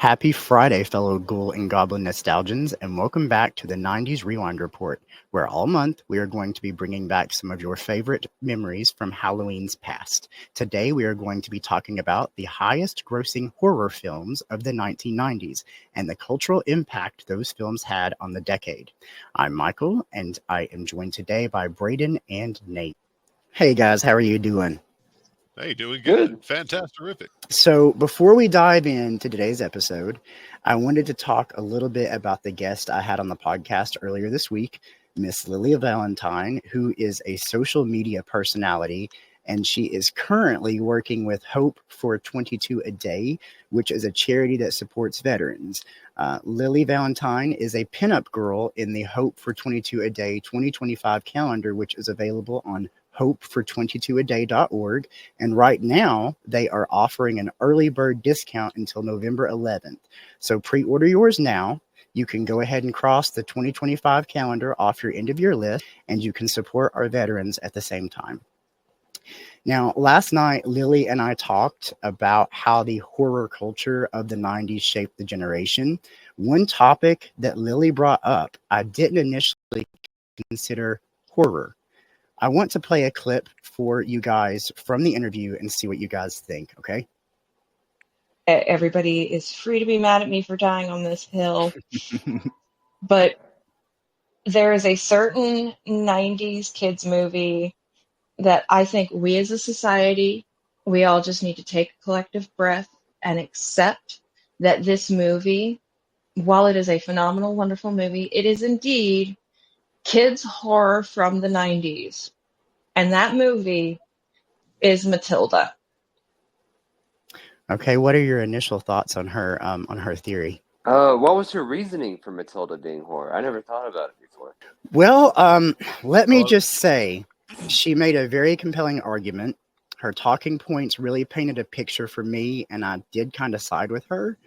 Happy Friday, fellow ghoul and goblin nostalgians, and welcome back to the 90s Rewind Report, where all month we are going to be bringing back some of your favorite memories from Halloween's past. Today we are going to be talking about the highest grossing horror films of the 1990s and the cultural impact those films had on the decade. I'm Michael, and I am joined today by Brayden and Nate. Hey guys, how are you doing? Hey, doing good. Fantastic. So, before we dive into today's episode, I wanted to talk a little bit about the guest I had on the podcast earlier this week, Miss Lily Valentine, who is a social media personality, and she is currently working with Hope for 22 a Day, which is a charity that supports veterans. Lily Valentine is a pinup girl in the Hope for 22 a Day 2025 calendar, which is available on hopefor22aday.org. And right now, they are offering an early bird discount until November 11th. So pre-order yours now. You can go ahead and cross the 2025 calendar off your end of year list, and you can support our veterans at the same time. Now, last night, Lily and I talked about how the horror culture of the 90s shaped the generation. One topic that Lily brought up, I didn't initially consider horror. I want to play a clip for you guys from the interview and see what you guys think, okay? Everybody is free to be mad at me for dying on this hill, but there is a certain 90s kids movie that I think we as a society, we all just need to take a collective breath and accept that this movie, while it is a phenomenal, wonderful movie, it is indeed kids horror from the 90s. And that movie is Matilda. Okay, what are your initial thoughts on her theory? What was her reasoning for Matilda being horror? I never thought about it before. Well, let me just say, she made a very compelling argument. Her talking points really painted a picture for me, and I did kind of side with her.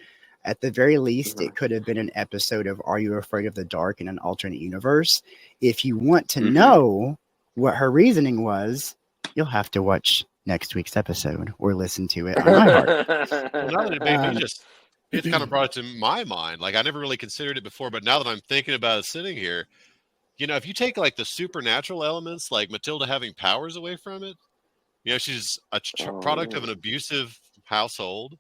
At the very least, it could have been an episode of Are You Afraid of the Dark in an alternate universe. If you want to know what her reasoning was, you'll have to watch next week's episode or listen to it on iHeart. Well, now that it made me it kind of brought it to my mind. Like, I never really considered it before, but now that I'm thinking about it sitting here, if you take like the supernatural elements, like Matilda having powers away from it, she's a product of an abusive household.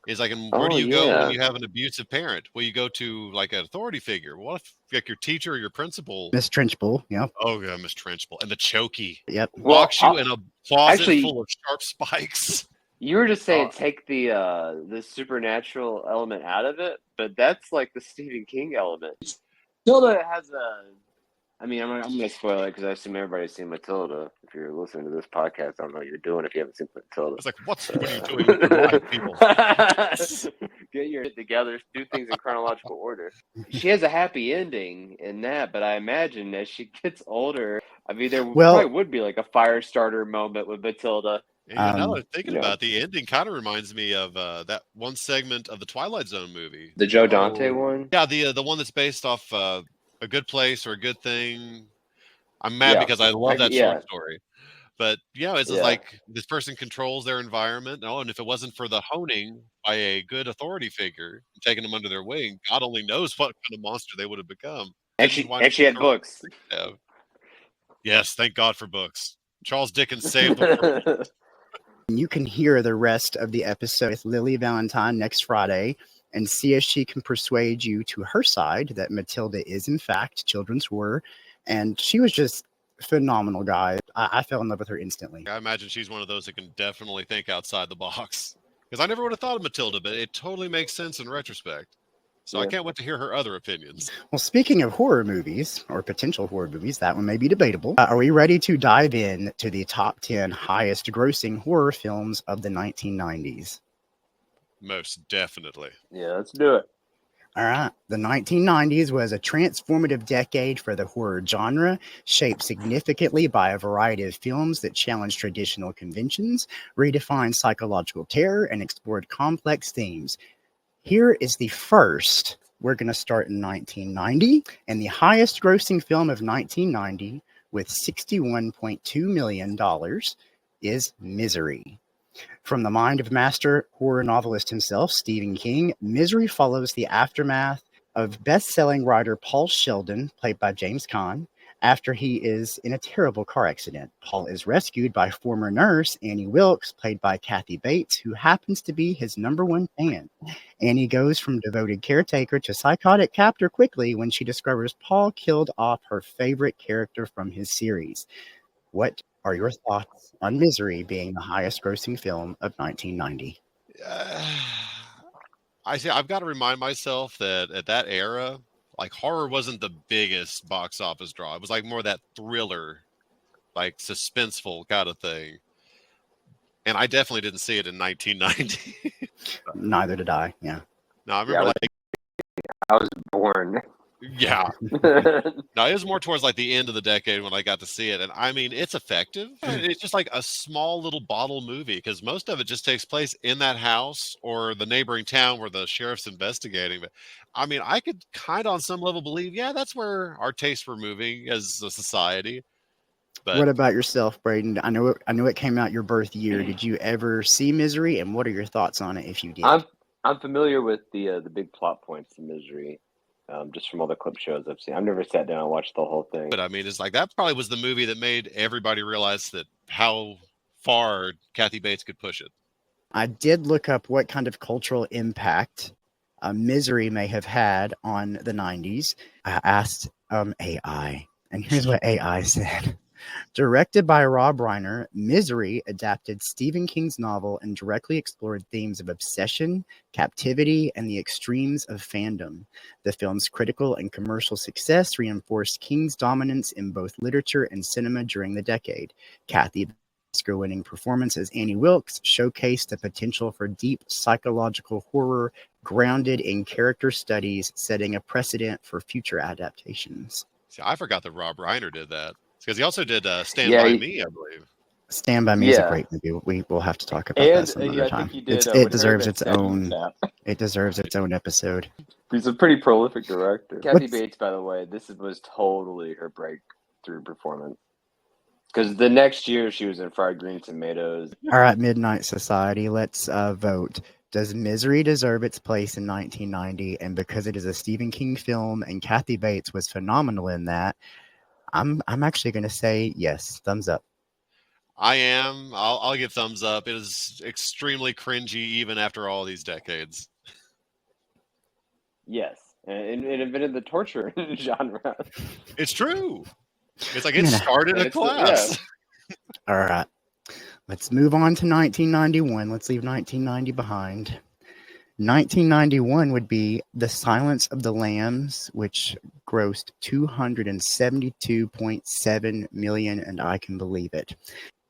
Is like, where do you go when you have an abusive parent? Well, you go to like an authority figure. What if like your teacher or your principal? Miss Trenchbull, yeah. Oh, yeah, Miss Trenchbull. And the chokey. Yep. Locks you in a closet full of sharp spikes. You were just saying take the supernatural element out of it, but that's like the Stephen King element. Matilda has I'm going to spoil it because I assume everybody's seen Matilda. If you're listening to this podcast, I don't know what you're doing if you haven't seen Matilda. It's like, what are you doing with your life, people? Get your shit together, do things in chronological order. She has a happy ending in that, but I imagine as she gets older, there probably would be like a fire starter moment with Matilda. Now that I'm thinking about it, the ending kind of reminds me of that one segment of the Twilight Zone movie. The Joe Dante one? Yeah, the one that's based off A Good Place or A Good Thing. I'm mad because I love that short story. But it's like this person controls their environment. And if it wasn't for the honing by a good authority figure, taking them under their wing, God only knows what kind of monster they would have become. And she had books. Yes, thank God for books. Charles Dickens saved them. You can hear the rest of the episode with Lily Valentine next Friday and see if she can persuade you to her side that Matilda is, in fact, children's horror. And she was just phenomenal, guy. I fell in love with her instantly. I imagine she's one of those that can definitely think outside the box. Because I never would have thought of Matilda, but it totally makes sense in retrospect. So I can't wait to hear her other opinions. Well, speaking of horror movies, or potential horror movies, that one may be debatable. Are we ready to dive in to the top 10 highest grossing horror films of the 1990s? Most definitely. Yeah, let's do it. All right. The 1990s was a transformative decade for the horror genre, shaped significantly by a variety of films that challenged traditional conventions, redefined psychological terror, and explored complex themes. Here is the first. We're going to start in 1990, and the highest grossing film of 1990 with $61.2 million is Misery. From the mind of master horror novelist himself, Stephen King, Misery follows the aftermath of best-selling writer Paul Sheldon, played by James Caan, after he is in a terrible car accident. Paul is rescued by former nurse Annie Wilkes, played by Kathy Bates, who happens to be his #1 fan. Annie goes from devoted caretaker to psychotic captor quickly when she discovers Paul killed off her favorite character from his series. What are your thoughts on Misery being the highest grossing film of 1990? I see. I've got to remind myself that at that era, like horror wasn't the biggest box office draw. It was like more that thriller, like suspenseful kind of thing. And I definitely didn't see it in 1990. Neither did I. Yeah. No, I remember I was born. yeah. No, it was more towards like the end of the decade when I got to see it. And I mean, it's effective. It's just like a small little bottle movie because most of it just takes place in that house or the neighboring town where the sheriff's investigating. But I mean, I could kind of on some level believe, yeah, that's where our tastes were moving as a society. But what about yourself, Brayden? I know it came out your birth year. Did you ever see Misery, and what are your thoughts on it if you did? I'm familiar with the big plot points in Misery. Just from all the clip shows I've seen. I've never sat down and watched the whole thing. But I mean, it's like that probably was the movie that made everybody realize that how far Kathy Bates could push it. I did look up what kind of cultural impact Misery may have had on the 90s. I asked AI, and here's what AI said. Directed by Rob Reiner, Misery adapted Stephen King's novel and directly explored themes of obsession, captivity, and the extremes of fandom. The film's critical and commercial success reinforced King's dominance in both literature and cinema during the decade. Kathy Oscar-winning performance as Annie Wilkes showcased the potential for deep psychological horror grounded in character studies, setting a precedent for future adaptations. See, I forgot that Rob Reiner did that. Because he also did Stand By Me, I believe. Stand By Me is a great movie. We will have to talk about that some other time. It deserves its own. It deserves its own episode. He's a pretty prolific director. Kathy Bates, by the way, was totally her breakthrough performance. Because the next year she was in Fried Green Tomatoes. All right, Midnight Society, let's vote. Does Misery deserve its place in 1990? And because it is a Stephen King film and Kathy Bates was phenomenal in that, I'm actually going to say yes. Thumbs up. I am. I'll give thumbs up. It is extremely cringy even after all these decades. Yes. And it invented the torture genre. It's true. It's like it started a class. Yeah. All right. Let's move on to 1991. Let's leave 1990 behind. 1991 would be The Silence of the Lambs, which grossed $272.7 million, and I can believe it.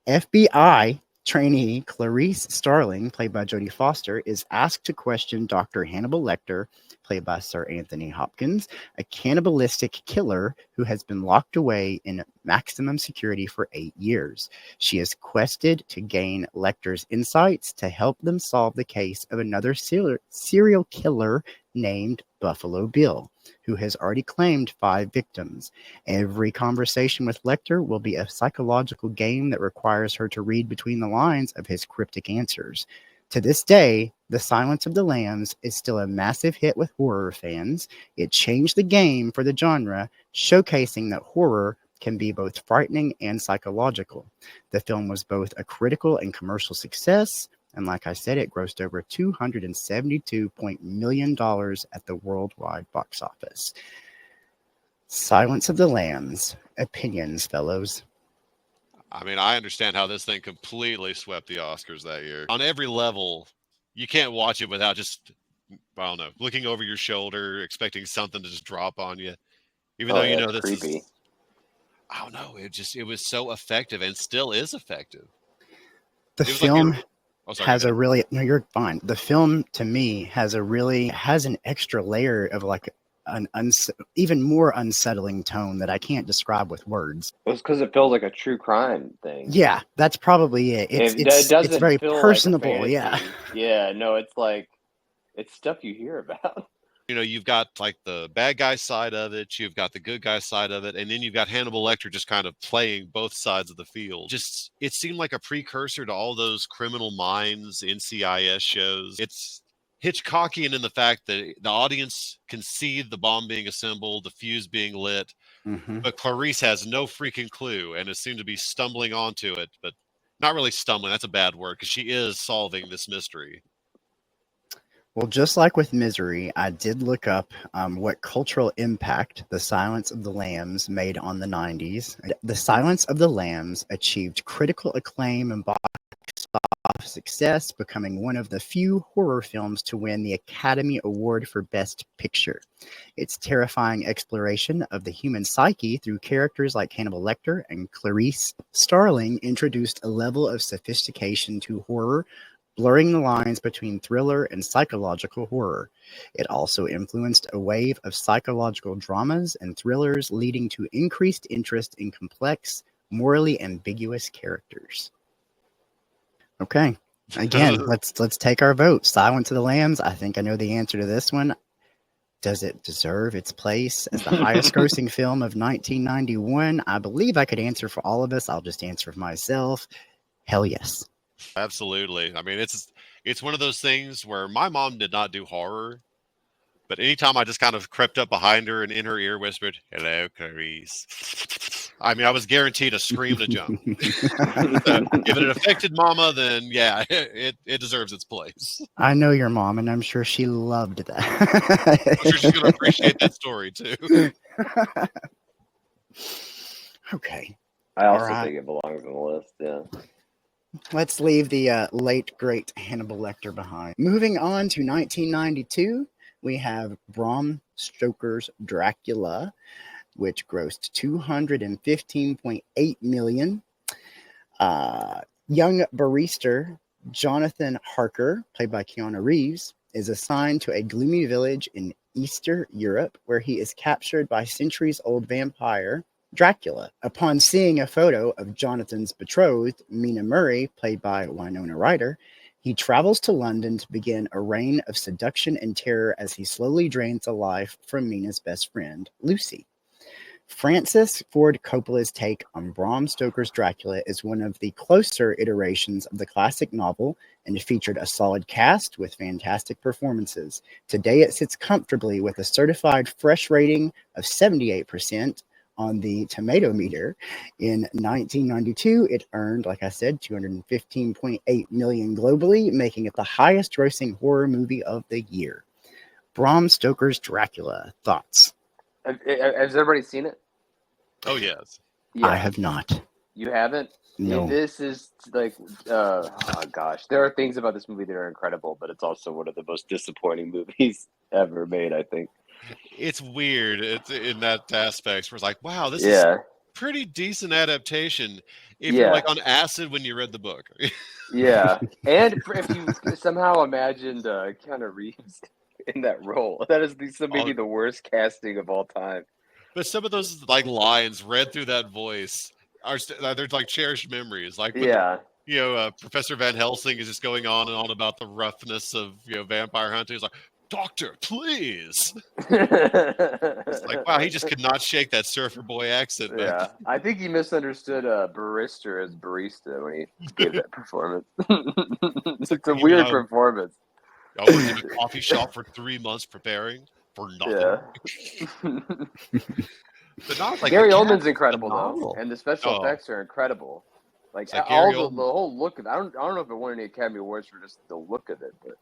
FBI trainee Clarice Starling, played by Jodie Foster, is asked to question Dr. Hannibal Lecter, played by Sir Anthony Hopkins, a cannibalistic killer who has been locked away in maximum security for 8 years. She is quested to gain Lecter's insights to help them solve the case of another serial killer named Buffalo Bill, who has already claimed 5 victims. Every conversation with Lecter will be a psychological game that requires her to read between the lines of his cryptic answers. To this day, The Silence of the Lambs is still a massive hit with horror fans. It changed the game for the genre, showcasing that horror can be both frightening and psychological. The film was both a critical and commercial success, and like I said, it grossed over $272 million at the worldwide box office. Silence of the Lambs. Opinions, fellows. I mean, I understand how this thing completely swept the Oscars that year. On every level, you can't watch it without just, I don't know, looking over your shoulder, expecting something to just drop on you. Even though you know this creepy. I don't know. It was so effective and still is effective. The film has a really, no, you're fine. The film to me has an extra layer of like an even more unsettling tone that I can't describe with words. It's because it feels like a true crime thing. Yeah, that's probably it. It's very personable. Like yeah, no, it's like it's stuff you hear about. You've got like the bad guy side of it, you've got the good guy side of it, and then you've got Hannibal Lecter just kind of playing both sides of the field. Just, it seemed like a precursor to all those Criminal Minds NCIS shows. It's Hitchcockian in the fact that the audience can see the bomb being assembled, the fuse being lit, but Clarice has no freaking clue and is seen to be stumbling onto it, but not really stumbling. That's a bad word, because she is solving this mystery. Well, just like with Misery, I did look up what cultural impact The Silence of the Lambs made on the 90s. The Silence of the Lambs achieved critical acclaim and box office success, becoming one of the few horror films to win the Academy Award for Best Picture. Its terrifying exploration of the human psyche through characters like Hannibal Lecter and Clarice Starling introduced a level of sophistication to horror, blurring the lines between thriller and psychological horror. It also influenced a wave of psychological dramas and thrillers, leading to increased interest in complex, morally ambiguous characters. Okay, again, let's take our vote. Silence of the Lambs, I think I know the answer to this one. Does it deserve its place as the highest grossing film of 1991? I believe I could answer for all of us. I'll just answer for myself. Hell yes. Absolutely. I mean, it's one of those things where my mom did not do horror, but anytime I just kind of crept up behind her and in her ear whispered, "Hello, Clarice," I mean, I was guaranteed a scream and a jump. So if it affected Mama, then yeah, it deserves its place. I know your mom, and I'm sure she loved that. I'm sure she's going to appreciate that story too. Okay. I also think it belongs on the list. Yeah. Let's leave the late, great Hannibal Lecter behind. Moving on to 1992, we have Bram Stoker's Dracula, which grossed $215.8 million. Young barrister Jonathan Harker, played by Keanu Reeves, is assigned to a gloomy village in Eastern Europe where he is captured by centuries-old vampire Dracula. Upon seeing a photo of Jonathan's betrothed, Mina Murray, played by Winona Ryder, he travels to London to begin a reign of seduction and terror as he slowly drains the life from Mina's best friend, Lucy. Francis Ford Coppola's take on Bram Stoker's Dracula is one of the closer iterations of the classic novel and featured a solid cast with fantastic performances. Today it sits comfortably with a certified fresh rating of 78%, on the tomato meter. In 1992, it earned, like I said, $215.8 million globally, making it the highest grossing horror movie of the year. Bram Stoker's Dracula. Thoughts? Has everybody seen it? Oh, yes. Yeah. I have not. You haven't? No. This is like, oh gosh. There are things about this movie that are incredible, but it's also one of the most disappointing movies ever made, I think. It's weird. It's in that aspect where it's like, wow, this is a pretty decent adaptation if you're like on acid when you read the book. Yeah. And if you somehow imagined Keanu Reeves in that role, that is maybe the worst casting of all time. But some of those like lines read through that voice are they're like cherished memories. Like when, Professor Van Helsing is just going on and on about the roughness of vampire hunting. He's like, "Doctor, please." It's like, wow, he just could not shake that surfer boy accent. Yeah, I think he misunderstood barista as barista when he gave that performance. It's a weird performance. I was in a coffee shop for 3 months preparing for nothing. Yeah. But not like Gary Oldman's incredible though, and the special effects are incredible. Like all the whole look of it. I don't know if it won any Academy Awards for just the look of it, but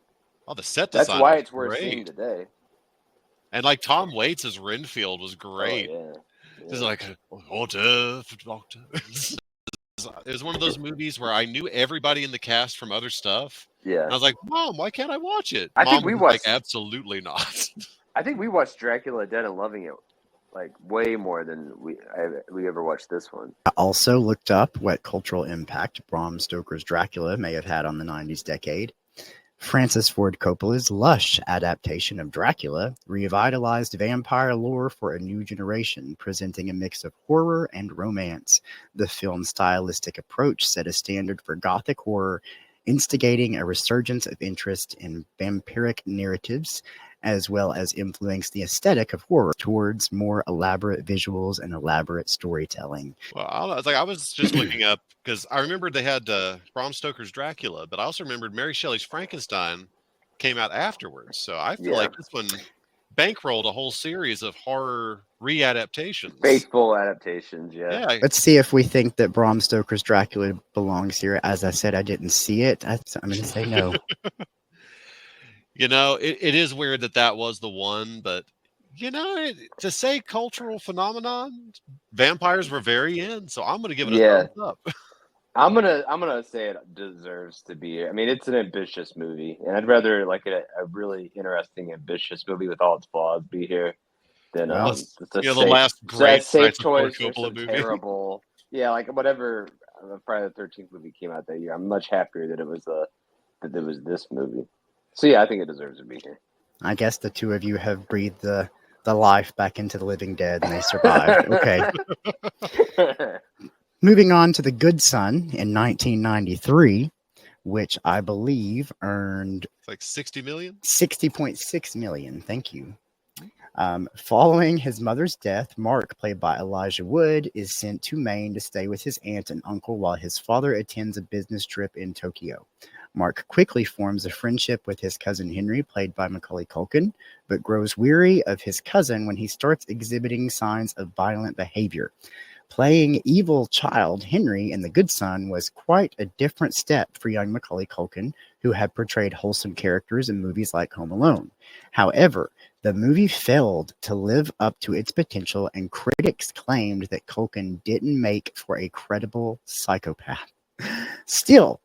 the set design. That's why it's worth seeing today. And like Tom Waits as Renfield was great. Oh, yeah. It's like, Doctor. It was one of those movies where I knew everybody in the cast from other stuff. Yeah. And I was like, Mom, why can't I watch it? I think we watched. Like, absolutely not. I think we watched Dracula Dead and loving it like way more than we ever watched this one. I also looked up what cultural impact Bram Stoker's Dracula may have had on the 90s decade. Francis Ford Coppola's lush adaptation of Dracula revitalized vampire lore for a new generation, presenting a mix of horror and romance. The film's stylistic approach set a standard for Gothic horror, instigating a resurgence of interest in vampiric narratives as well as influenced the aesthetic of horror towards more elaborate visuals and elaborate storytelling. Well, I don't know. It's like I was just looking up because I remembered they had Bram Stoker's Dracula, but I also remembered Mary Shelley's Frankenstein came out afterwards. So I feel like this one bankrolled a whole series of horror readaptations. Faithful adaptations, yeah. Let's see if we think that Bram Stoker's Dracula belongs here. As I said, I didn't see it. I'm going to say no. You know, it is weird that was the one, but you know, to say cultural phenomenon, vampires were very in, so I'm going to give it a thumbs up. I'm gonna say it deserves to be here. I mean, it's an ambitious movie, and I'd rather like a really interesting, ambitious movie with all its flaws be here than the last great Safe Choice or Coppola movie. Terrible. Yeah, like whatever Friday the 13th movie came out that year. I'm much happier that it was this movie. So yeah, I think it deserves to be here. I guess the two of you have breathed the life back into the living dead, and they survived. Okay. Moving on to The Good Son in 1993, which I believe earned like 60 million? 60.6 million. Thank you. Following his mother's death, Mark, played by Elijah Wood, is sent to Maine to stay with his aunt and uncle while his father attends a business trip in Tokyo. Mark quickly forms a friendship with his cousin Henry, played by Macaulay Culkin, but grows weary of his cousin when he starts exhibiting signs of violent behavior. Playing evil child Henry in The Good Son was quite a different step for young Macaulay Culkin, who had portrayed wholesome characters in movies like Home Alone. However, the movie failed to live up to its potential, and critics claimed that Culkin didn't make for a credible psychopath. Still,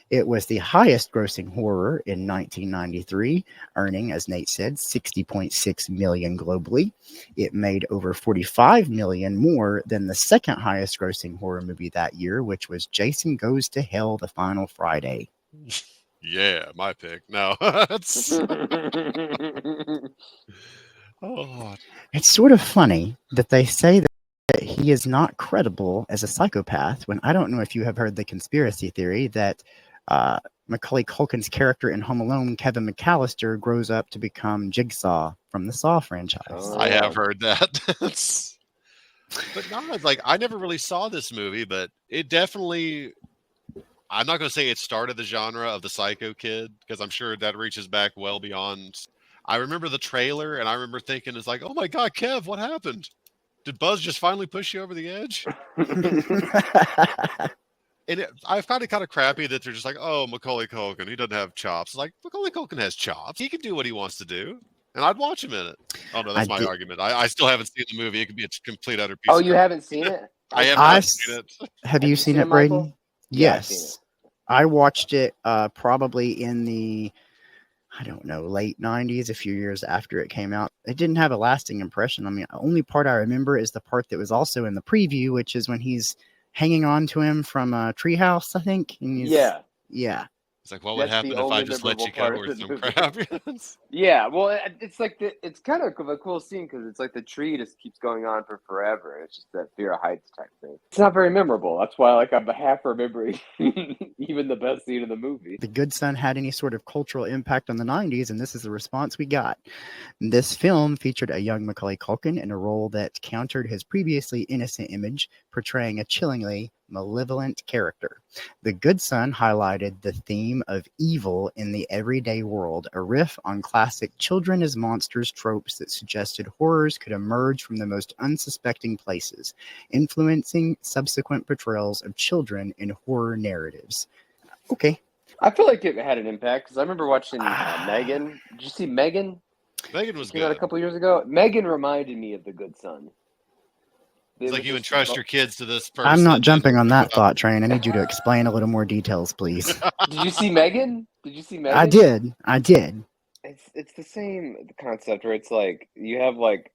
it was the highest grossing horror in 1993, earning, as Nate said, 60.6 million globally. It made over 45 million more than the second highest grossing horror movie that year, which was Jason Goes to Hell: The Final Friday. Yeah, my pick. No. It's sort of funny that they say that he is not credible as a psychopath, when I don't know if you have heard the conspiracy theory that Macaulay Culkin's character in Home Alone, Kevin McAllister, grows up to become Jigsaw from the Saw franchise. I have heard that. But no, it's like I never really saw this movie, but it definitely, I'm not going to say it started the genre of the Psycho Kid, because I'm sure that reaches back well beyond. I remember the trailer, and I remember thinking, it's like, oh my God, Kev, what happened? Did Buzz just finally push you over the edge? And I find it kind of crappy that they're just like, oh, Macaulay Culkin, he doesn't have chops. It's like, Macaulay Culkin has chops. He can do what he wants to do. And I'd watch him in it. Oh, no, that's my argument. I still haven't seen the movie. It could be a complete utter piece of you haven't seen it? I have not seen it. Have you seen it, Brayden? Yes. I watched it probably in the, I don't know, late 90s, a few years after it came out. It didn't have a lasting impression. I mean, the only part I remember is the part that was also in the preview, which is when he's hanging on to him from a treehouse, I think. And yeah. It's like, what would happen if I just let you go or some crap? Yeah, well, it's like it's kind of a cool scene because it's like the tree just keeps going on for forever. It's just that fear of heights type thing. It's not very memorable. That's why, like, I'm half remembering even the best scene in the movie. The Good Son had any sort of cultural impact on the 90s, and this is the response we got. This film featured a young Macaulay Culkin in a role that countered his previously innocent image, portraying a chillingly malevolent character. The Good Son highlighted the theme of evil in the everyday world, a riff on classic children as monsters tropes that suggested horrors could emerge from the most unsuspecting places, influencing subsequent portrayals of children in horror narratives. Okay. I feel like it had an impact because I remember watching Megan. Did you see Megan? Megan was came good. out a couple years ago. Megan reminded me of The Good Son. It's like you entrust your kids to this person. I'm not jumping on that thought train. I need you to explain a little more details, please. Did you see Megan? I did. It's the same concept where it's like you have like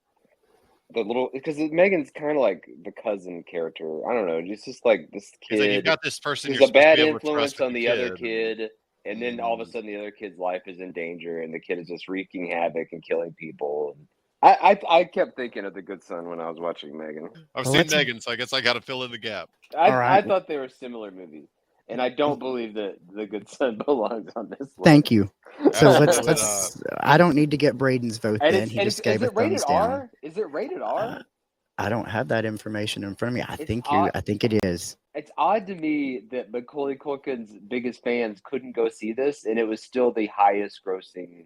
the little, because Megan's kind of like the cousin character. I don't know. It's just like this kid. It's like you've got this person who's a bad influence on the other kid, and then all of a sudden the other kid's life is in danger, and the kid is just wreaking havoc and killing people. I kept thinking of The Good Son when I was watching Megan. I've seen Megan, so I guess I got to fill in the gap. I thought they were similar movies. and I don't believe that the good son belongs on this list. Thank you. So Absolutely let's. I don't need to get Braden's vote. And Then he just is gave a it rated thumbs down. R? Is it rated R? I don't have that information in front of me. I It's think odd. I think it is. It's odd to me that Macaulay Culkin's biggest fans couldn't go see this, and it was still the highest grossing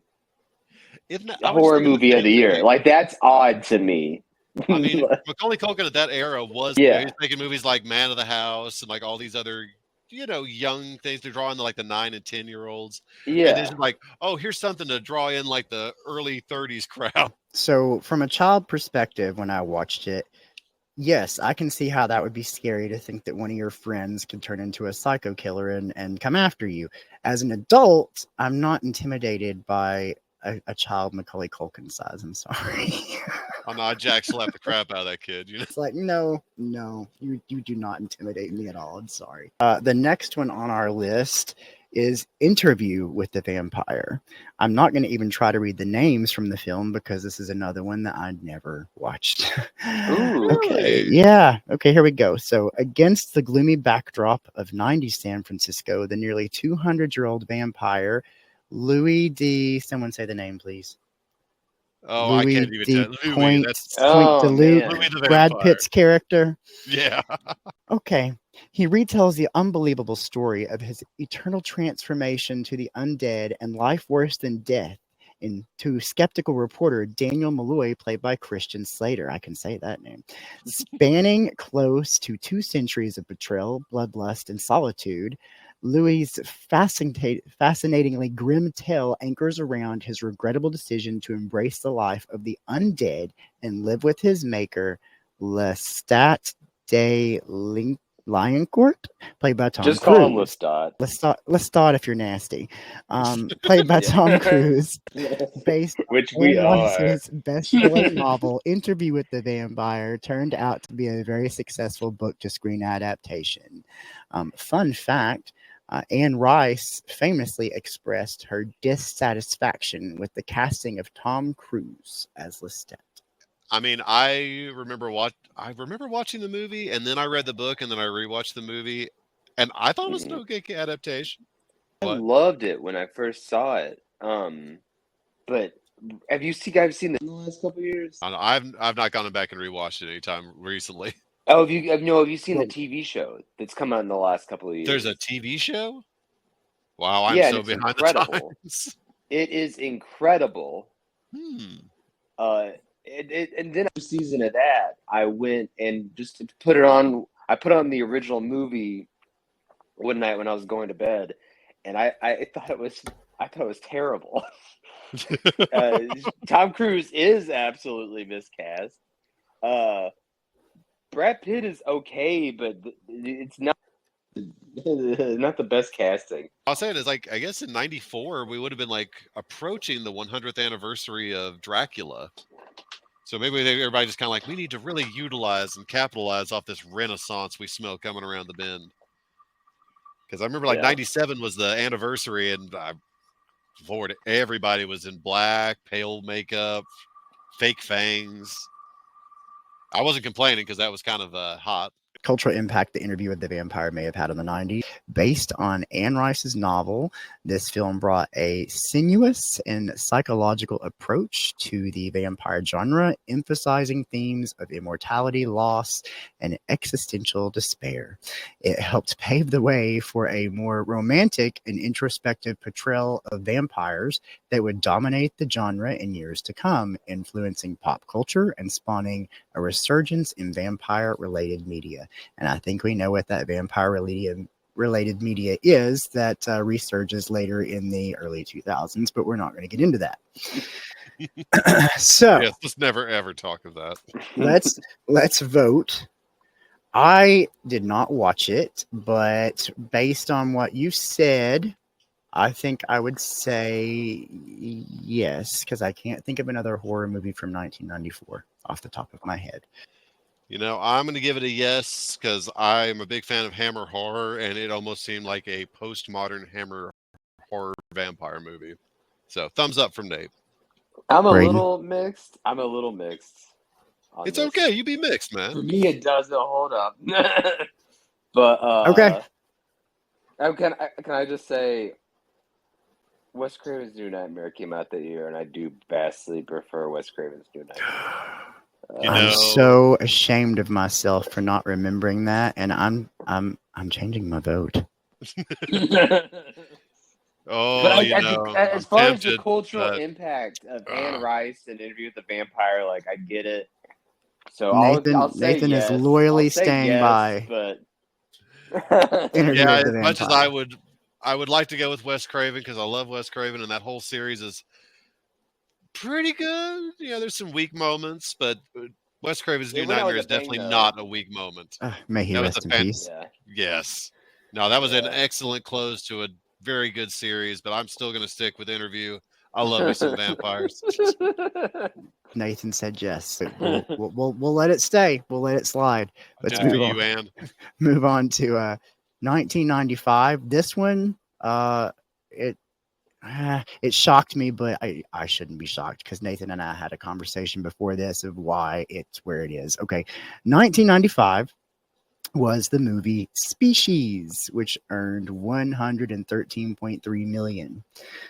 horror movie of the year. Like, that's odd to me. I mean, Macaulay Culkin at that era was he was making movies like Man of the House and like all these other, young things to draw in like the 9 and 10-year-olds. Yeah. And it's like, oh, here's something to draw in like the early 30s crowd. So from a child perspective, when I watched it, yes, I can see how that would be scary to think that one of your friends could turn into a psycho killer and come after you. As an adult, I'm not intimidated by a child Macaulay Culkin size. I'm sorry. Oh no, Jack slapped the crap out of that kid. It's like, no, you do not intimidate me at all. I'm sorry. The next one on our list is Interview with the Vampire. I'm not going to even try to read the names from the film because this is another one that I never watched. Ooh, okay, yeah. Okay, here we go. So, against the gloomy backdrop of 90s San Francisco, the nearly 200-year-old vampire, Louis D. Someone say the name, please. Oh, Louis I can't even D. tell. Louis, Point de Louis, Brad Vampire. Pitt's character. Yeah. Okay. He retells the unbelievable story of his eternal transformation to the undead and life worse than death to skeptical reporter Daniel Malloy, played by Christian Slater. I can say that name. Spanning close to 2 centuries of betrayal, bloodlust, and solitude, Louis' fascinatingly grim tale anchors around his regrettable decision to embrace the life of the undead and live with his maker, Lestat de Lioncourt, played by Tom Cruise. Just call him Lestat. Lestat if you're nasty. Played by Tom Cruise. Based Which we on are. his best-selling novel, Interview with the Vampire, turned out to be a very successful book-to-screen adaptation. Fun fact, Anne Rice famously expressed her dissatisfaction with the casting of Tom Cruise as Lestat. I mean, I remember watching the movie, and then I read the book, and then I rewatched the movie, and I thought it was an okay adaptation. I loved it when I first saw it. But have you guys seen the last couple of years? I've not gone back and rewatched it anytime recently. Oh, have you seen the TV show that's come out in the last couple of years? There's a TV show? Wow, I'm so behind the times. It is incredible. And then after season of that, I went and just put it on. I put on the original movie one night when I was going to bed, and I thought it was terrible. Tom Cruise is absolutely miscast. Brad Pitt is okay, but it's not the best casting. I'll say it is like, I guess in '94 we would have been like approaching the 100th anniversary of Dracula. So maybe everybody just kind of like, we need to really utilize and capitalize off this renaissance we smell coming around the bend. Because I remember like 97 was the anniversary, and Lord, everybody was in black, pale makeup, fake fangs. I wasn't complaining because that was kind of hot. Cultural impact the Interview with the Vampire may have had in the 90s. Based on Anne Rice's novel, this film brought a sinuous and psychological approach to the vampire genre, emphasizing themes of immortality, loss, and existential despair. It helped pave the way for a more romantic and introspective portrayal of vampires that would dominate the genre in years to come, influencing pop culture and spawning a resurgence in vampire-related media. And I think we know what that vampire-related media is that resurges later in the early 2000s, but we're not going to get into that. So yes, let's never ever talk of that. let's vote. I did not watch it, but based on what you said, I think I would say yes, because I can't think of another horror movie from 1994 off the top of my head. I'm going to give it a yes because I'm a big fan of Hammer horror, and it almost seemed like a postmodern Hammer horror vampire movie. So, thumbs up from Nate. I'm a Brayden. little mixed. It's okay. You be mixed, man. For me, it doesn't hold up. But okay. Can I just say, Wes Craven's New Nightmare came out that year, and I do vastly prefer Wes Craven's New Nightmare. I'm so ashamed of myself for not remembering that, and I'm changing my vote. Oh, But as far as the cultural impact of Anne Rice and Interview with the Vampire, like I get it. So I'll say Nathan yes. is loyally I'll say staying yes, by. But Interview yeah, with the as much as Vampire. I would like to go with Wes Craven because I love Wes Craven, and that whole series is pretty good. Yeah, there's some weak moments, but Wes Craven's New Nightmare is definitely not a weak moment. May he rest in peace. Yes. No, that was an excellent close to a very good series, but I'm still going to stick with Interview. I love me some vampires. Nathan said yes. So we'll let it stay. We'll let it slide. Let's move on. You, Ann. Move on to 1995. This one, it shocked me, but I shouldn't be shocked because Nathan and I had a conversation before this of why it's where it is. Okay, 1995 was the movie Species, which earned $113.3 million.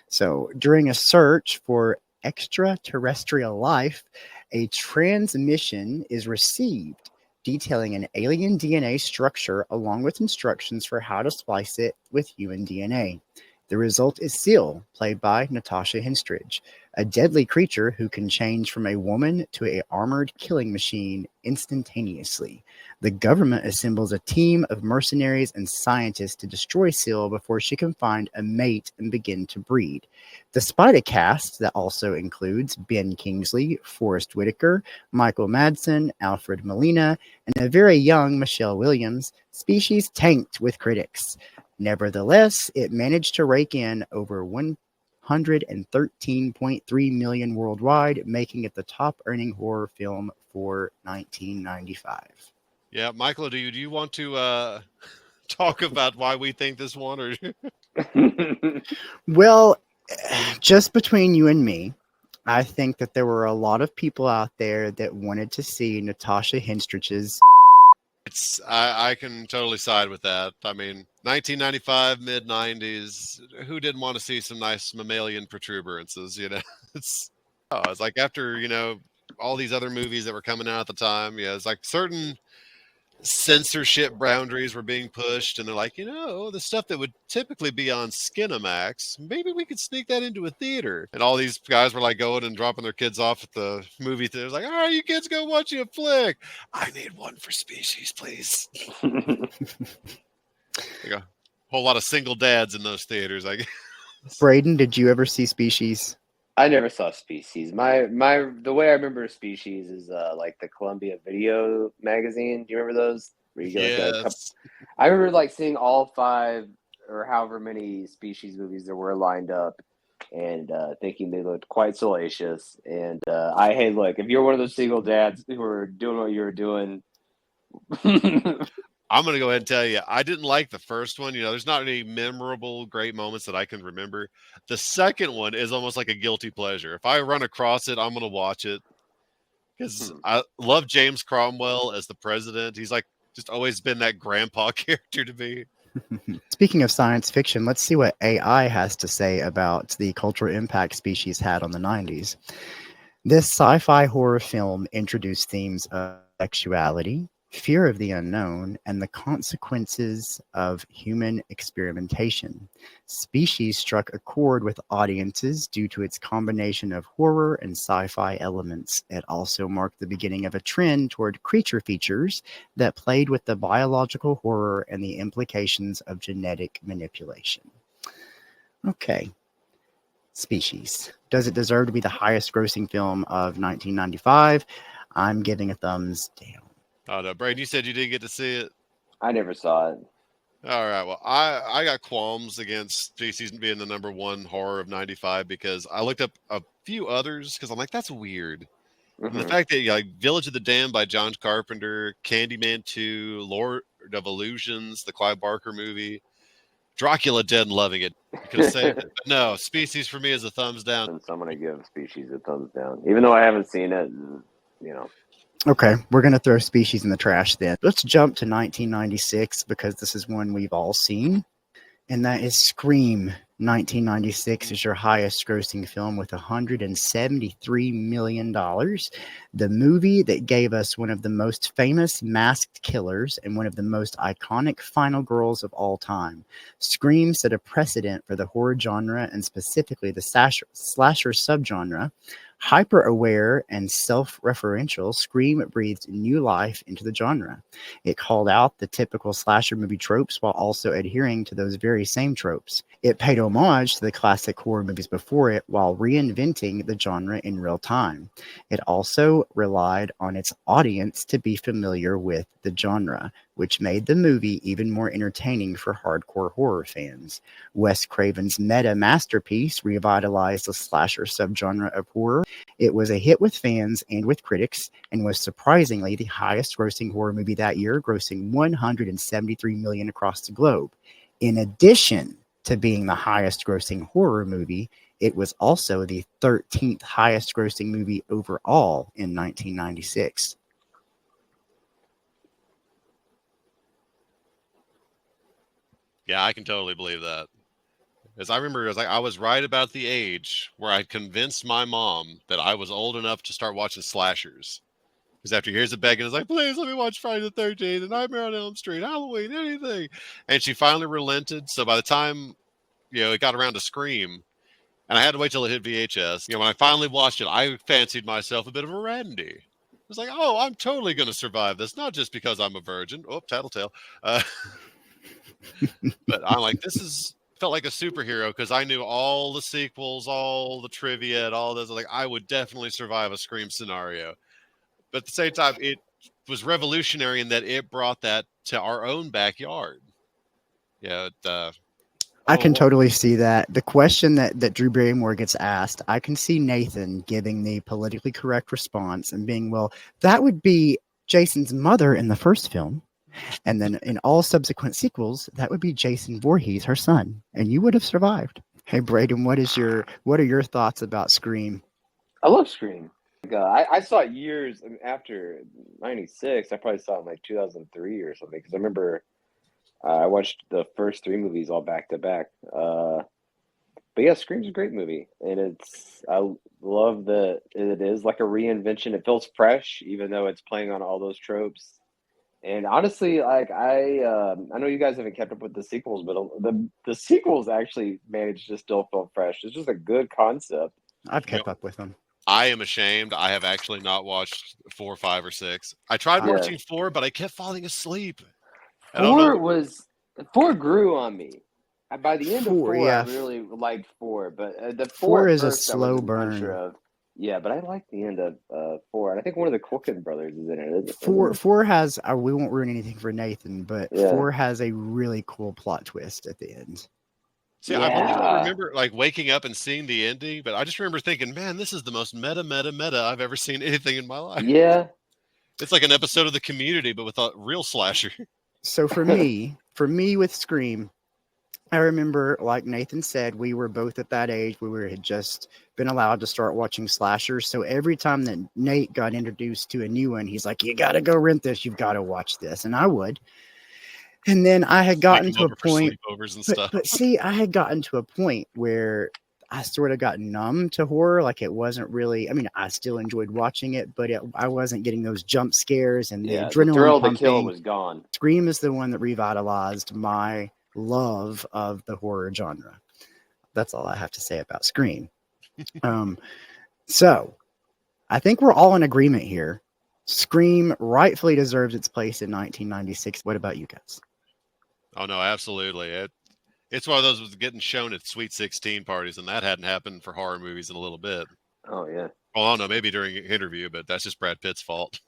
So during a search for extraterrestrial life, a transmission is received detailing an alien DNA structure along with instructions for how to splice it with human DNA. The result is Seal, played by Natasha Henstridge, a deadly creature who can change from a woman to an armored killing machine instantaneously. The government assembles a team of mercenaries and scientists to destroy Seal before she can find a mate and begin to breed. Despite a cast that also includes Ben Kingsley, Forrest Whitaker, Michael Madsen, Alfred Molina, and a very young Michelle Williams, Species tanked with critics. Nevertheless, it managed to rake in over $113.3 million worldwide, making it the top-earning horror film for 1995. Yeah, Michael, do you want to talk about why we think this won? Or well, just between you and me, I think that there were a lot of people out there that wanted to see Natasha Henstridge's. I can totally side with that. I mean, 1995, mid 90s, who didn't want to see some nice mammalian protuberances? It's like after all these other movies that were coming out at the time. Yeah, it's like certain censorship boundaries were being pushed, and they're like, the stuff that would typically be on Skinamax, maybe we could sneak that into a theater. And all these guys were like going and dropping their kids off at the movie theaters, like, all right, you kids go watch a flick. I need one for Species, please. Like a whole lot of single dads in those theaters, I guess. Brayden, did you ever see Species? I never saw Species. The way I remember Species is like the Columbia Video magazine. Do you remember those? Where you get I remember like seeing all 5 or however many Species movies there were lined up, and thinking they looked quite salacious. And hey, look, if you're one of those single dads who were doing what you were doing. I'm going to go ahead and tell you, I didn't like the first one. There's not any memorable, great moments that I can remember. The second one is almost like a guilty pleasure. If I run across it, I'm going to watch it because I love James Cromwell as the president. He's like just always been that grandpa character to me. Speaking of science fiction, let's see what AI has to say about the cultural impact Species had on the 90s. This sci-fi horror film introduced themes of sexuality, fear of the unknown, and the consequences of human experimentation. Species struck a chord with audiences due to its combination of horror and sci-fi elements. It also marked the beginning of a trend toward creature features that played with the biological horror and the implications of genetic manipulation. Okay. Species. Does it deserve to be the highest grossing film of 1995? I'm giving a thumbs down. Oh, no, Brayden, you said you didn't get to see it? I never saw it. All right. Well, I got qualms against Species being the number 1 horror of 95 because I looked up a few others because I'm like, that's weird. And the fact that like Village of the Damned by John Carpenter, Candyman 2, Lord of Illusions, the Clive Barker movie, Dracula Dead and Loving It. You could have saved it. But no, Species for me is a thumbs down. So I'm going to give Species a thumbs down, even though I haven't seen it. Okay, we're going to throw Species in the trash then. Let's jump to 1996 because this is one we've all seen. And that is Scream. 1996 is your highest grossing film with $173 million. The movie that gave us one of the most famous masked killers and one of the most iconic final girls of all time. Scream set a precedent for the horror genre and specifically the slasher subgenre. Hyper-aware and self-referential, Scream breathed new life into the genre. It called out the typical slasher movie tropes while also adhering to those very same tropes. It paid homage to the classic horror movies before it while reinventing the genre in real time. It also relied on its audience to be familiar with the genre, which made the movie even more entertaining for hardcore horror fans. Wes Craven's meta masterpiece revitalized the slasher subgenre of horror. It was a hit with fans and with critics, and was surprisingly the highest grossing horror movie that year, grossing $173 million across the globe. In addition to being the highest grossing horror movie, it was also the 13th highest grossing movie overall in 1996. Yeah, I can totally believe that. As I remember, I was right about the age where I convinced my mom that I was old enough to start watching slashers. Because after years of begging, I was like, please let me watch Friday the 13th, and Nightmare on Elm Street, Halloween, anything. And she finally relented. So by the time, it got around to Scream, and I had to wait till it hit VHS. When I finally watched it, I fancied myself a bit of a Randy. I was like, oh, I'm totally going to survive this, not just because I'm a virgin. Oh, tattletale. But I'm like, felt like a superhero because I knew all the sequels, all the trivia, and all this. Like, I would definitely survive a Scream scenario. But at the same time, it was revolutionary in that it brought that to our own backyard. I can totally see that. The question that Drew Barrymore gets asked, I can see Nathan giving the politically correct response and being, well, that would be Jason's mother in the first film. And then in all subsequent sequels, that would be Jason Voorhees, her son. And you would have survived. Hey, Brayden, what are your thoughts about Scream? I love Scream. I saw it years after 96. I probably saw it in like 2003 or something. Because I remember I watched the first three movies all back to back. But yeah, Scream's a great movie. And I love that it is like a reinvention. It feels fresh, even though it's playing on all those tropes. And honestly, like I know you guys haven't kept up with the sequels, but the sequels actually managed to still feel fresh. It's just a good concept. I've kept up with them. I am ashamed. I have actually not watched 4, 5, or 6. I tried watching 4, but I kept falling asleep. 4 grew on me. By the end of 4, I really liked 4, but the 4 is a slow burn. Yeah, but I like the end of 4, and I think one of the Culkin brothers is in it. 4 has, we won't ruin anything for Nathan, but 4 has a really cool plot twist at the end. See, I don't remember like waking up and seeing the ending, but I just remember thinking, man, this is the most meta I've ever seen anything in my life. Yeah. It's like an episode of The Community, but with a real slasher. So for me with Scream, I remember, like Nathan said, we were both at that age where we had just been allowed to start watching slashers. So every time that Nate got introduced to a new one, he's like, you got to go rent this. You've got to watch this. And I would. And then I had gotten to a point, but see, I had gotten to a point where I sort of got numb to horror. Like it wasn't really, I mean, I still enjoyed watching it, but I wasn't getting those jump scares and the adrenaline the thrill pumping. The kill was gone. Scream is the one that revitalized my love of the horror genre. That's all I have to say about Scream. So I think we're all in agreement here. Scream rightfully deserves its place in 1996. What about you guys? Oh no, absolutely. It's one of those was getting shown at Sweet 16 parties, and that hadn't happened for horror movies in a little bit. Oh yeah. Well, I don't know, maybe during an interview, but that's just Brad Pitt's fault.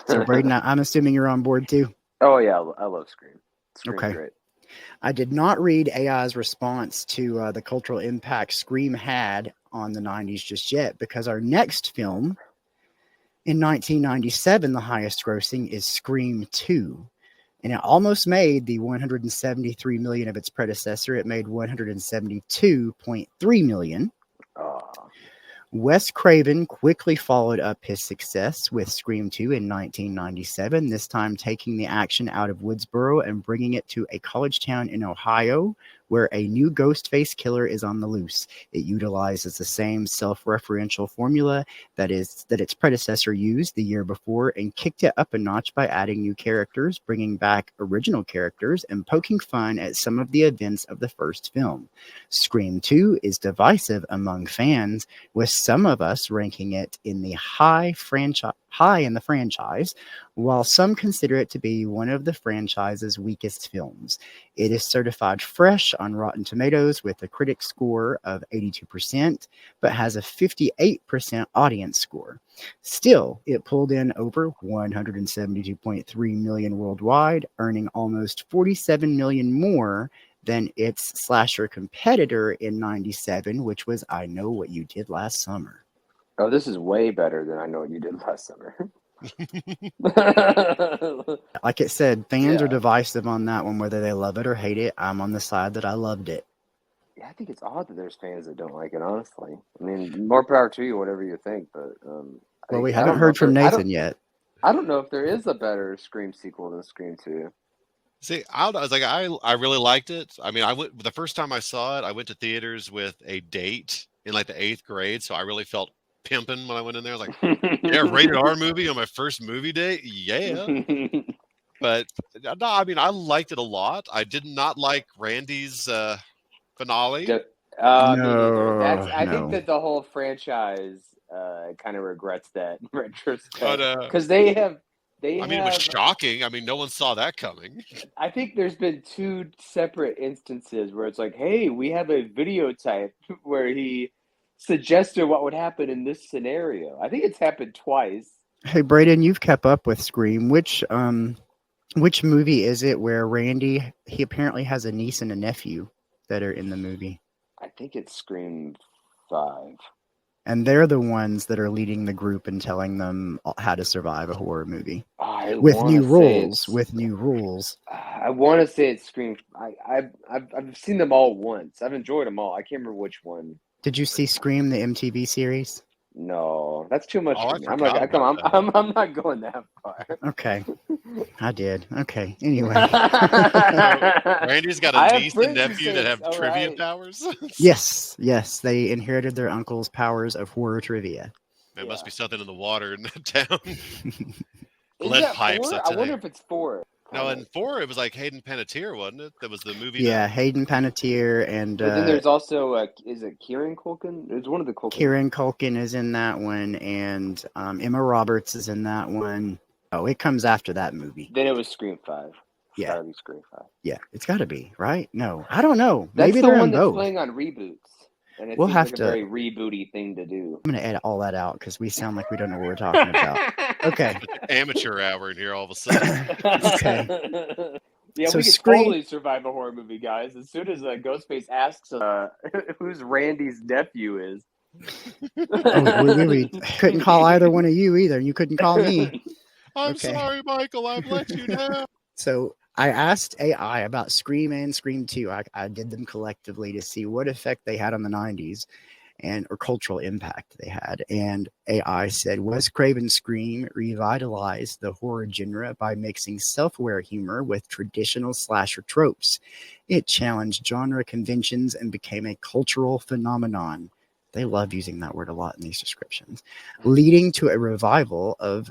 So Brayden, I'm assuming you're on board too. Oh yeah, I love Scream. Scream's great. I did not read AI's response to the cultural impact Scream had on the 90s just yet, because our next film in 1997, the highest grossing, is Scream 2. And it almost made the $173 million of its predecessor. It made $172.3 million. Wes Craven quickly followed up his success with Scream 2 in 1997, this time taking the action out of Woodsboro and bringing it to a college town in Ohio where a new Ghostface killer is on the loose. It utilizes the same self-referential formula that its predecessor used the year before and kicked it up a notch by adding new characters, bringing back original characters, and poking fun at some of the events of the first film. Scream 2 is divisive among fans, with some of us ranking it in the high in the franchise, while some consider it to be one of the franchise's weakest films. It is certified fresh on Rotten Tomatoes with a critic score of 82%, but has a 58% audience score. Still, it pulled in over $172.3 million worldwide, earning almost $47 million more than its slasher competitor in 97, which was I Know What You Did Last Summer. Oh, this is way better than I Know What You Did Last Summer. Like it said, fans Yeah. are divisive on that one, whether they love it or hate it. I'm on the side that I loved it. Yeah, I think it's odd that there's fans that don't like it, honestly. I mean, more power to you, whatever you think, but Well, we haven't heard from Nathan yet. I don't know if there is a better Scream sequel than Scream 2. See, I was like, I really liked it. I mean, the first time I saw it, I went to theaters with a date in like the 8th grade, so I really felt pimping when I went in there. I was like, yeah, rated R movie on my first movie date, yeah. But no, I mean, I liked it a lot. I did not like Randy's finale. Me neither. I think that the whole franchise kind of regrets that in retrospect, because it was shocking. I mean, no one saw that coming. I think there's been 2 separate instances where it's like, hey, we have a videotape where he suggested what would happen in this scenario. I think it's happened twice. Hey, Brayden, you've kept up with Scream. Which movie is it where Randy, he apparently has a niece and a nephew that are in the movie? I think it's Scream 5. And they're the ones that are leading the group and telling them how to survive a horror movie. With new rules. I want to say it's Scream. I've seen them all once. I've enjoyed them all. I can't remember which one. Did you see Scream, the MTV series? No, that's too much for me. I'm not going that far. Okay. I did. Okay. Anyway. Randy's got a niece and nephew that have trivia powers. Yes. They inherited their uncle's powers of horror trivia. There must be something in the water in that town. Lead pipes. I wonder if it's 4. No, in 4 it was like Hayden Panettiere, wasn't it? That was the movie. Yeah, Hayden Panettiere and. But then there's also is it Kieran Culkin? It's one of the Culkin. Kieran Culkin is in that one, and Emma Roberts is in that one. Oh, it comes after that movie. Then it was Scream 5. Yeah, it's gotta be Scream 5. Yeah, it's got to be, right? No, I don't know. That's Maybe the they're one in that's both. playing on reboots. And it we'll seems have like to. a very rebooty thing to do. I'm going to edit all that out because we sound like we don't know what we're talking about. Okay. Amateur hour in here all of a sudden. Okay. Yeah, so we can totally survive a horror movie, guys. As soon as Ghostface asks who's Randy's nephew is. We couldn't call either one of you either. You couldn't call me. I'm sorry, Michael. I've let you down. So I asked AI about Scream and Scream 2. I did them collectively to see what effect they had on the 90s or cultural impact they had. And AI said, Wes Craven's Scream revitalized the horror genre by mixing self-aware humor with traditional slasher tropes. It challenged genre conventions and became a cultural phenomenon. They love using that word a lot in these descriptions, leading to a revival of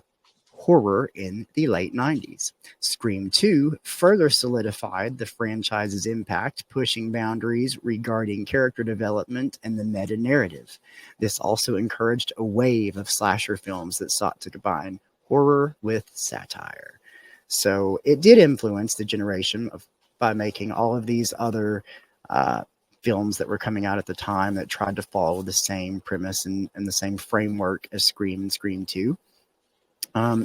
horror in the late 90s. Scream 2 further solidified the franchise's impact, pushing boundaries regarding character development and the meta-narrative. This also encouraged a wave of slasher films that sought to combine horror with satire. So it did influence the generation by making all of these other films that were coming out at the time that tried to follow the same premise and the same framework as Scream and Scream 2.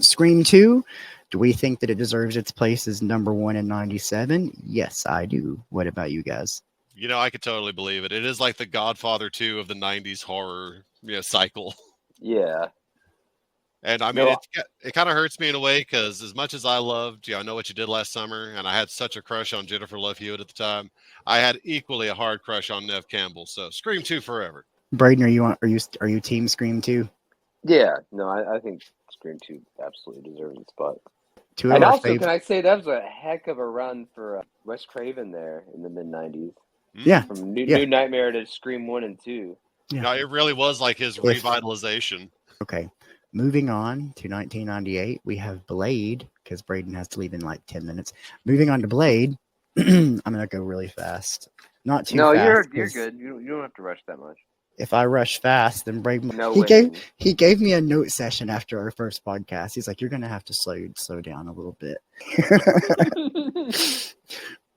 Scream 2, do we think that it deserves its place as number 1 in 97? Yes, I do. What about you guys? I could totally believe it. It is like the Godfather 2 of the 90s horror cycle. Yeah. And I mean, it kind of hurts me in a way because as much as I loved, I Know What You Did Last Summer, and I had such a crush on Jennifer Love Hewitt at the time, I had equally a hard crush on Neve Campbell. So Scream 2 forever. Brayden, are you team Scream 2? Yeah, no, I think Scream 2 absolutely deserves its spot. And also, can I say that was a heck of a run for Wes Craven there in the mid-90s? Yeah. From New Yeah. Nightmare to Scream 1 and 2. Yeah. No, it really was like his revitalization. Okay. Moving on to 1998, we have Blade, because Brayden has to leave in like 10 minutes. Moving on to Blade, I'm going to go really fast. Not too No, fast. you're good. You don't have to rush that much. If I rush fast, then Brayden... No he winning. gave me a note session after our first podcast. He's like, you're going to have to slow down a little bit.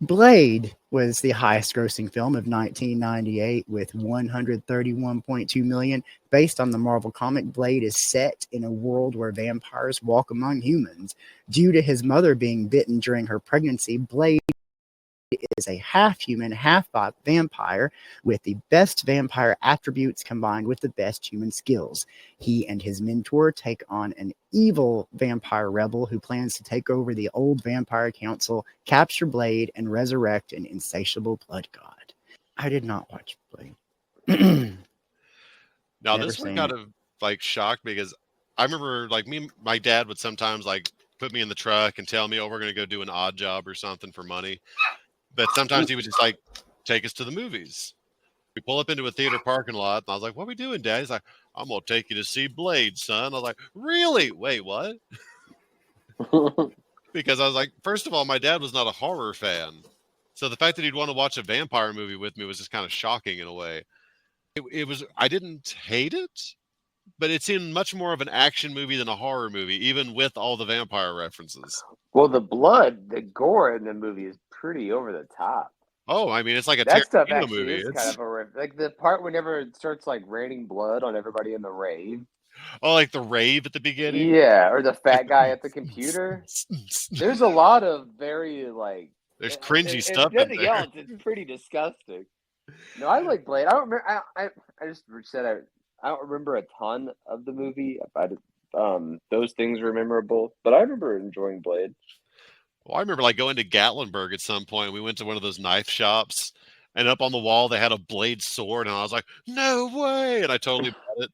Blade was the highest grossing film of 1998 with $131.2 million. Based on the Marvel comic, Blade is set in a world where vampires walk among humans. Due to his mother being bitten during her pregnancy, Blade is a half-human, half-vampire with the best vampire attributes combined with the best human skills. He and his mentor take on an evil vampire rebel who plans to take over the old vampire council, capture Blade, and resurrect an insatiable blood god. I did not watch Blade. Now, Never this one seen kind it. of like shocked me because I remember like my dad would sometimes like put me in the truck and tell me, oh, we're going to go do an odd job or something for money. But sometimes he would just like take us to the movies. We pull up into a theater parking lot, and I was like, what are we doing, Dad? He's like, I'm going to take you to see Blade, son. I was like, really? Wait, what? Because I was like, first of all, my dad was not a horror fan. So the fact that he'd want to watch a vampire movie with me was just kind of shocking in a way. It was, I didn't hate it, but it seemed much more of an action movie than a horror movie, even with all the vampire references. Well, the gore in the movie is pretty over the top. Oh, I mean, it's like a That stuff Tarantino actually movie. is kind of horrific. Like the part whenever it starts like raining blood on everybody in the rave. Oh, like the rave at the beginning? Yeah, or the fat guy at the computer. There's a lot of very like There's cringy if stuff in nothing there. else, it's pretty disgusting. No, I like Blade. I don't remember. I just said I don't remember a ton of the movie. Those things were memorable, but I remember enjoying Blade. Well, I remember like going to Gatlinburg at some point. We went to one of those knife shops, and up on the wall they had a Blade sword, and I was like, "No way!" And I totally bought it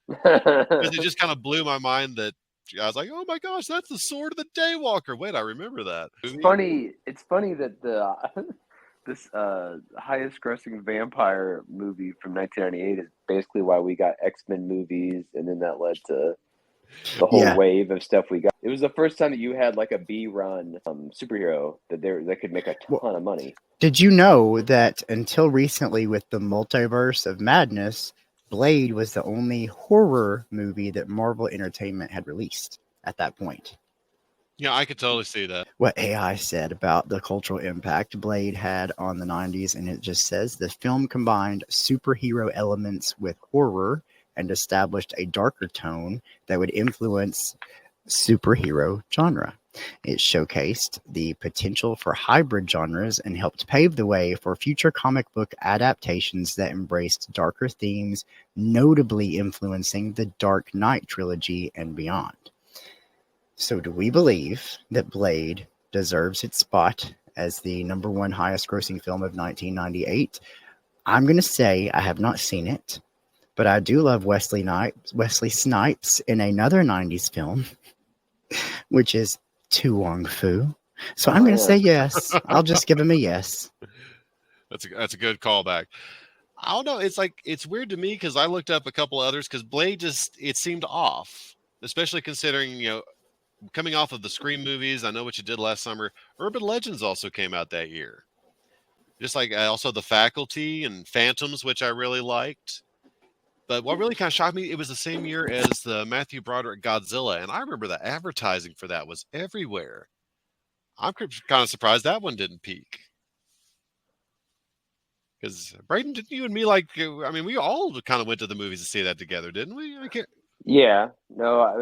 because it just kind of blew my mind that I was like, "Oh my gosh, that's the sword of the Daywalker!" Wait, I remember that. It's funny. It's funny that the this highest grossing vampire movie from 1998 is basically why we got X-Men movies, and then that led to the whole wave of stuff we got. It was the first time that you had like a B-run superhero that could make a ton of money. Did you know that until recently with the Multiverse of Madness, Blade was the only horror movie that Marvel Entertainment had released at that point? Yeah, I could totally see that. What AI said about the cultural impact Blade had on the 90s, and it just says the film combined superhero elements with horror and established a darker tone that would influence superhero genre. It showcased the potential for hybrid genres and helped pave the way for future comic book adaptations that embraced darker themes, notably influencing the Dark Knight trilogy and beyond. So do we believe that Blade deserves its spot as the number one highest grossing film of 1998? I'm going to say I have not seen it, but I do love Wesley Snipes in another 90s film, which is Tu Wong Fu. So I'm going to say yes. I'll just give him a yes. That's a good callback. I don't know. It's weird to me because I looked up a couple others because Blade it seemed off, especially considering coming off of the Scream movies. I know what you did last summer. Urban Legends also came out that year. Just like also The Faculty and Phantoms, which I really liked. But what really kind of shocked me, it was the same year as the Matthew Broderick Godzilla. And I remember the advertising for that was everywhere. I'm kind of surprised that one didn't peak. Because Brayden, didn't you and me we all kind of went to the movies to see that together, didn't we? Yeah. No, I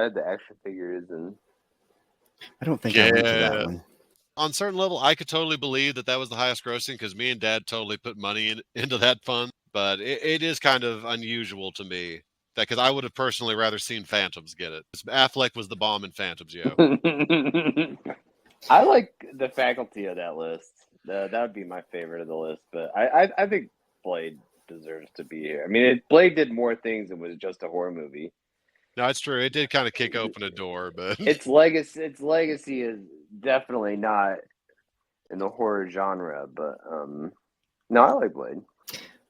had the action figures and. I don't think I went to that one. On a certain level, I could totally believe that was the highest grossing because me and Dad totally put money into that fund. But it is kind of unusual to me because I would have personally rather seen Phantoms get it. Affleck was the bomb in Phantoms, yo. I like The Faculty of that list. That would be my favorite of the list. But I think Blade deserves to be here. I mean, Blade did more things than was just a horror movie. No, it's true. It did kind of kick open a door, but its legacy is definitely not in the horror genre. But No, I like Blade.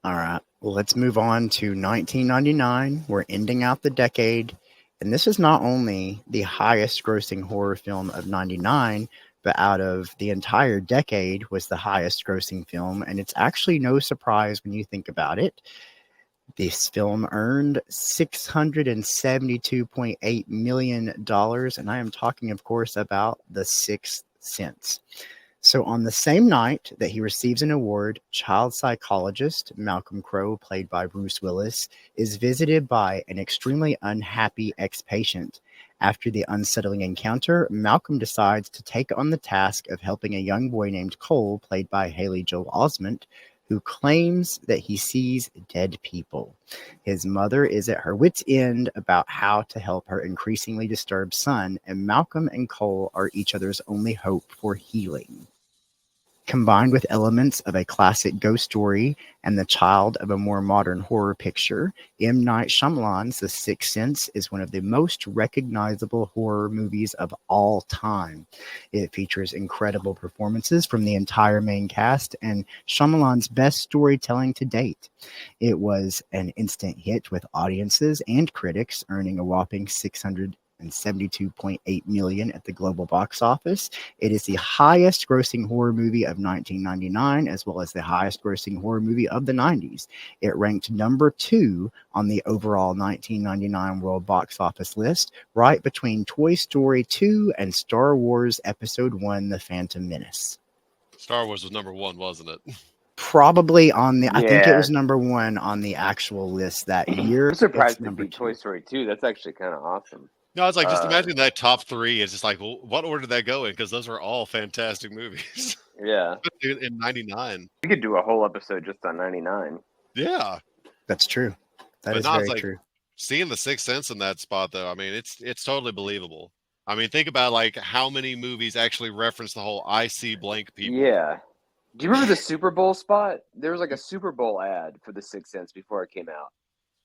All right. Well, let's move on to 1999. We're ending out the decade. And this is not only the highest grossing horror film of 99, but out of the entire decade was the highest grossing film. And it's actually no surprise when you think about it. This film earned $672.8 million. And I am talking, of course, about The Sixth Sense. So on the same night that he receives an award, child psychologist Malcolm Crowe, played by Bruce Willis, is visited by an extremely unhappy ex-patient. After the unsettling encounter, Malcolm decides to take on the task of helping a young boy named Cole, played by Haley Joel Osment, who claims that he sees dead people. His mother is at her wit's end about how to help her increasingly disturbed son, and Malcolm and Cole are each other's only hope for healing. Combined with elements of a classic ghost story and the child of a more modern horror picture, M. Night Shyamalan's The Sixth Sense is one of the most recognizable horror movies of all time. It features incredible performances from the entire main cast and Shyamalan's best storytelling to date. It was an instant hit with audiences and critics, earning a whopping $672.8 million at the global box office. It is the highest grossing horror movie of 1999, as well as the highest grossing horror movie of the 90s. It ranked number 2 on the overall 1999 world box office list, right between Toy Story 2 and Star Wars Episode 1, The Phantom Menace. Star Wars was number 1, wasn't it? Probably on the, I think it Yeah. was number 1 on the actual list that year. I'm surprised It's to number beat 2. Toy Story 2. That's actually kind of awesome. No, it's like, just imagine that top 3 is just like, well, what order did that go in? Because those are all fantastic movies. Yeah. In 99. We could do a whole episode just on 99. Yeah. That's true. That But is no, very it's like, true. seeing The Sixth Sense in that spot, though, I mean, it's totally believable. I mean, think about like how many movies actually reference the whole "I see blank people." Yeah. Do you remember the Super Bowl spot? There was like a Super Bowl ad for The Sixth Sense before it came out.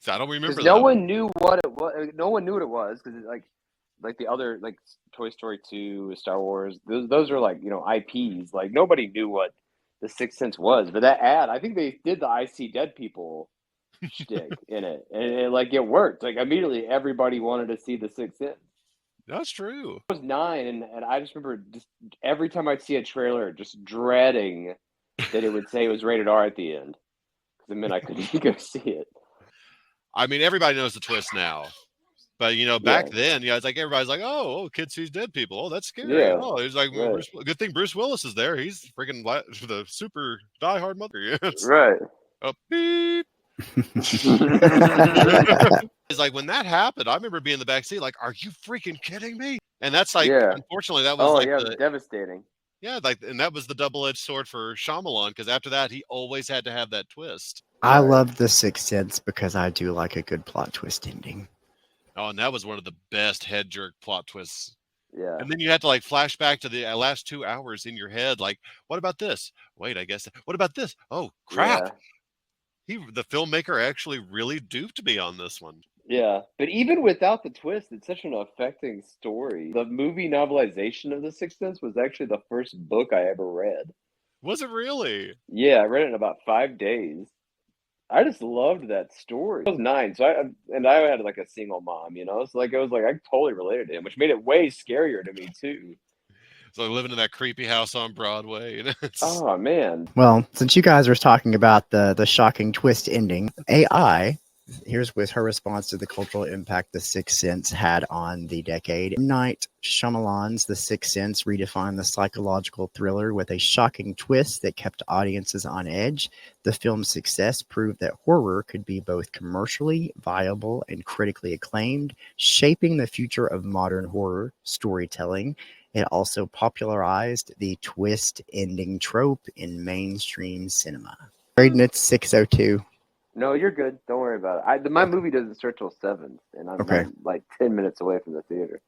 So I don't remember Because that. no one knew what it was. No one knew what it was because like the other like Toy Story 2, Star Wars. Those are like IPs. Like nobody knew what The Sixth Sense was. But that ad, I think they did the I see dead people shtick in it, and it worked. Like immediately, everybody wanted to see The Sixth Sense. That's true. I was 9, and I just remember just every time I'd see a trailer, just dreading that it would say it was rated R at the end, because it meant I couldn't go see it. I mean, everybody knows the twist now, but back then, it's like everybody's like, "Oh, kid sees dead people. Oh, that's scary." Yeah, Oh, it's like, right. good thing Bruce Willis is there. He's freaking the super diehard mother. Yes. Right. Oh, beep. It's like when that happened, I remember being in the back seat, like, "Are you freaking kidding me?" And that's like, unfortunately, that was it was devastating. Yeah, and that was the double-edged sword for Shyamalan, because after that, he always had to have that twist. I love The Sixth Sense because I do like a good plot twist ending. Oh, and that was one of the best head jerk plot twists. Yeah. And then you had to like flash back to the last 2 hours in your head, like, what about this? Wait, I guess. What about this? Oh, crap. Yeah. The filmmaker actually really duped me on this one. Yeah, but even without the twist, it's such an affecting story. The movie novelization of The Sixth Sense was actually the first book I ever read. Was it really? Yeah, I read it in about 5 days. I just loved that story. I was 9, so I had like a single mom, so I totally related to him, which made it way scarier to me too. So living in that creepy house on Broadway. Oh man. Well, since you guys were talking about the shocking twist ending, AI, here's with her response to the cultural impact The Sixth Sense had on the decade. M. Night Shyamalan's The Sixth Sense redefined the psychological thriller with a shocking twist that kept audiences on edge. The film's success proved that horror could be both commercially viable and critically acclaimed, shaping the future of modern horror storytelling. It also popularized the twist ending trope in mainstream cinema. Brayden, it's 6:02. No, you're good. Don't worry about it. My movie doesn't start till 7, and I'm like 10 minutes away from the theater.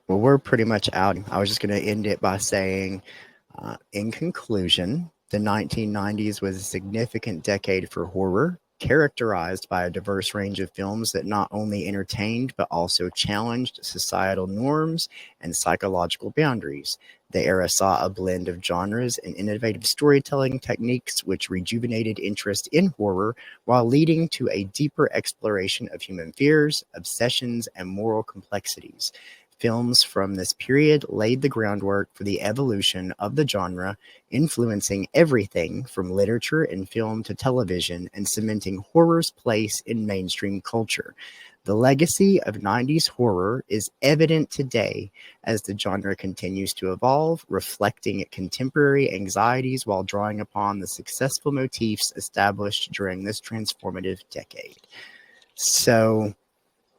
Well, we're pretty much out. I was just going to end it by saying, in conclusion, the 1990s was a significant decade for horror, characterized by a diverse range of films that not only entertained but also challenged societal norms and psychological boundaries. The era saw a blend of genres and innovative storytelling techniques which rejuvenated interest in horror while leading to a deeper exploration of human fears, obsessions, and moral complexities. Films from this period laid the groundwork for the evolution of the genre, influencing everything from literature and film to television and cementing horror's place in mainstream culture. The legacy of 90s horror is evident today as the genre continues to evolve, reflecting contemporary anxieties while drawing upon the successful motifs established during this transformative decade. So,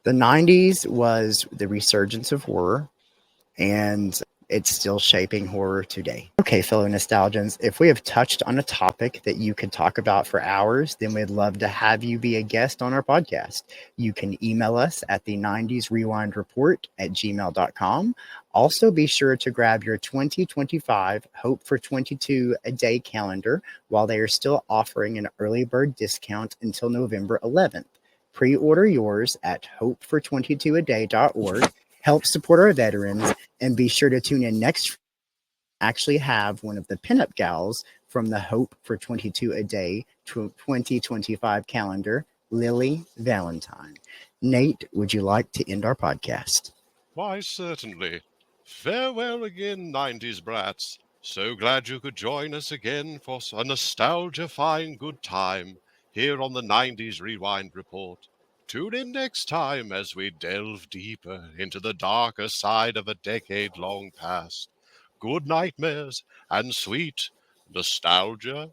the 90s was the resurgence of horror, and it's still shaping horror today. Okay, fellow nostalgians, if we have touched on a topic that you could talk about for hours, then we'd love to have you be a guest on our podcast. You can email us at the 90s Rewind Report at gmail.com. Also, be sure to grab your 2025 Hope for 22 a day calendar while they are still offering an early bird discount until November 11th. Pre-order yours at hopefor22aday.org. Help support our veterans, and be sure to tune in next. Actually have one of the pinup gals from the Hope for 22 a Day 2025 calendar, Lily Valentine. Nate, would you like to end our podcast? Why, certainly. Farewell again, 90s brats. So glad you could join us again for a nostalgia-fine good time here on the 90s Rewind Report. Tune in next time as we delve deeper into the darker side of a decade long past. Good nightmares and sweet nostalgia.